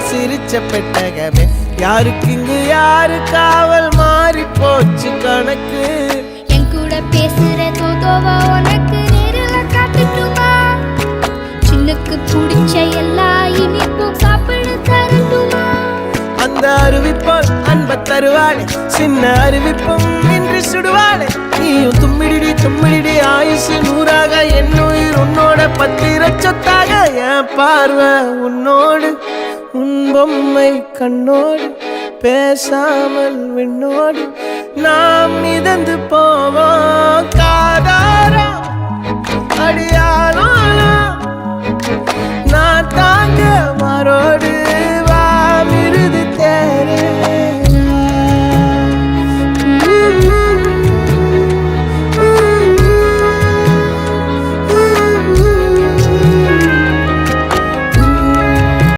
சிரிச்ச பெட்டகமே. யாருக்கு இங்கு யாரு காவல் மாறி போச்சு கணக்கு. என் கூட பேசுற தோதோவா உனக்கு நேரில் காட்டுட்டுமா? சின்னுக்கு பிடிச்ச எல்லா இனிப்பும் சாப்பிட தரட்டுமா? அந்த அறிவிப்பால் அன்ப தருவாளே, சின்ன அறிவிப்பும் இன்று சுடுவாளே. நீயும் தும்மிடி தும்மிடி ஆயுசு நூறாக, என் உயிர் உன்னோட பத்திர சொத்தாக. என் பார்வை உன்னோடு, உன் பொம்மை கண்ணோடு, பேசாமல் விண்ணோடு நாம் மிதந்து போவோம். காதாரா அடியாளோ நான் தாங்க